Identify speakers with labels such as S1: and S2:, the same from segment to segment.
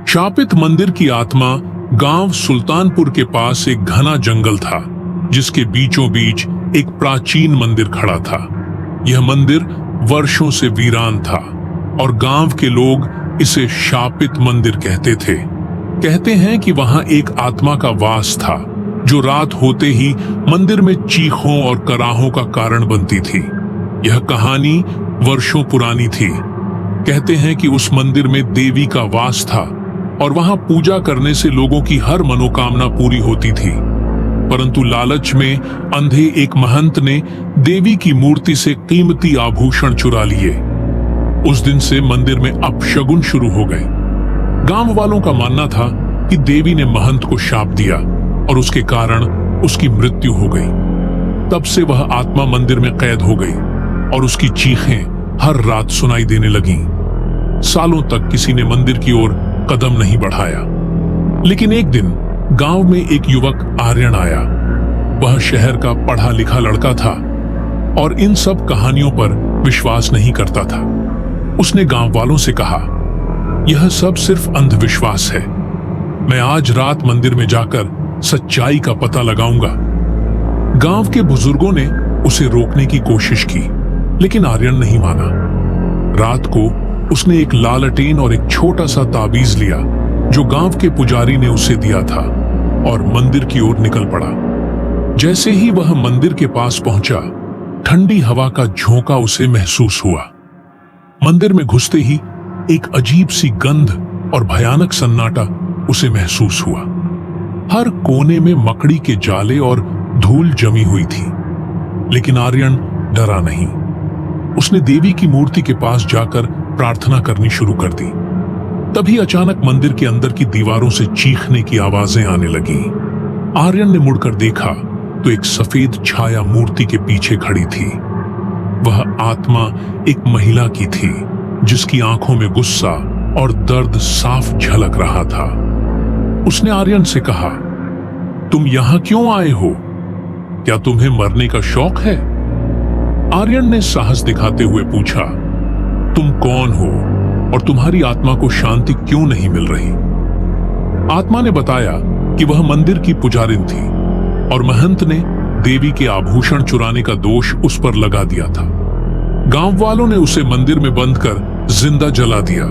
S1: शापित मंदिर की आत्मा गांव सुल्तानपुर के पास एक घना जंगल था, जिसके बीचों बीच एक प्राचीन मंदिर खड़ा था। यह मंदिर वर्षों से वीरान था और गांव के लोग इसे शापित मंदिर कहते थे। कहते हैं कि वहां एक आत्मा का वास था, जो रात होते ही मंदिर में चीखों और कराहों का कारण बनती थी। यह कहानी वर्षों पुरानी थी। कहते हैं कि उस मंदिर में देवी का वास था और वहां पूजा करने से लोगों की हर मनोकामना पूरी होती थी। परंतु लालच में अंधे एक महंत ने देवी की मूर्ति से कीमती आभूषण चुरा लिए। उस दिन से मंदिर में अपशगुन शुरू हो गए। गांव वालों का मानना था कि देवी ने महंत को शाप दिया और उसके कारण उसकी मृत्यु हो गई। तब से वह आत्मा मंदिर में कैद हो गई और उसकी चीखें हर रात सुनाई देने लगीं। सालों तक किसी ने मंदिर की ओर कदम नहीं बढ़ाया। लेकिन एक दिन गांव में एक युवक आर्यन आया। वह शहर का पढ़ा लिखा लड़का था और इन सब कहानियों पर विश्वास नहीं करता था। उसने गांव वालों से कहा, यह सब सिर्फ अंधविश्वास है। मैं आज रात मंदिर में जाकर सच्चाई का पता लगाऊंगा। गांव के बुजुर्गों ने उसे रोकने की कोशिश की, लेकिन आर्यन नहीं माना। रात को उसने एक लालटेन और एक छोटा सा ताबीज लिया, जो गांव के पुजारी ने उसे दिया था, और मंदिर की ओर निकल पड़ा। जैसे ही वह मंदिर के पास पहुंचा, ठंडी हवा का झोंका उसे महसूस हुआ। मंदिर में घुसते ही एक अजीब सी गंध और भयानक सन्नाटा उसे महसूस हुआ। हर कोने में मकड़ी के जाले और धूल जमी हुई थी। लेकिन आर्यन डरा नहीं। उसने देवी की मूर्ति के पास जाकर प्रार्थना करनी शुरू कर दी। तभी अचानक मंदिर के अंदर की दीवारों से चीखने की आवाजें आने लगीं। आर्यन ने मुड़कर देखा तो एक सफेद छाया मूर्ति के पीछे खड़ी थी। वह आत्मा एक महिला की थी, जिसकी आंखों में गुस्सा और दर्द साफ झलक रहा था। उसने आर्यन से कहा, तुम यहां क्यों आए हो? क्या तुम्हें मरने का शौक है? आर्यन ने साहस दिखाते हुए पूछा, तुम कौन हो और तुम्हारी आत्मा को शांति क्यों नहीं मिल रही? आत्मा ने बताया कि वह मंदिर की पुजारिन थी और महंत ने देवी के आभूषण चुराने का दोष उस पर लगा दिया था। गांव वालों ने उसे मंदिर में बंद कर जिंदा जला दिया।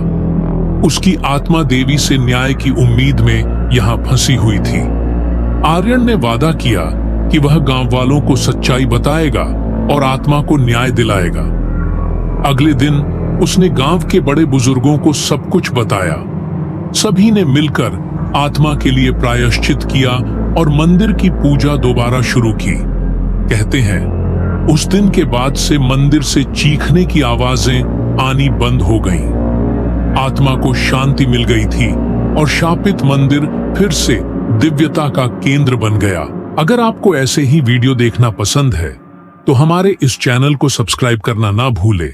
S1: उसकी आत्मा देवी से न्याय की उम्मीद में यहां फंसी हुई थी। आर्यन ने वादा किया कि वह गांव वालों को सच्चाई बताएगा और आत्मा को न्याय दिलाएगा। अगले दिन उसने गांव के बड़े बुजुर्गों को सब कुछ बताया। सभी ने मिलकर आत्मा के लिए प्रायश्चित किया और मंदिर की पूजा दोबारा शुरू की। कहते हैं, उस दिन के बाद से मंदिर से चीखने की आवाजें आनी बंद हो गईं। आत्मा को शांति मिल गई थी और शापित मंदिर फिर से दिव्यता का केंद्र बन गया। अगर आपको ऐसे ही वीडियो देखना पसंद है, तो हमारे इस चैनल को सब्सक्राइब करना ना भूलें।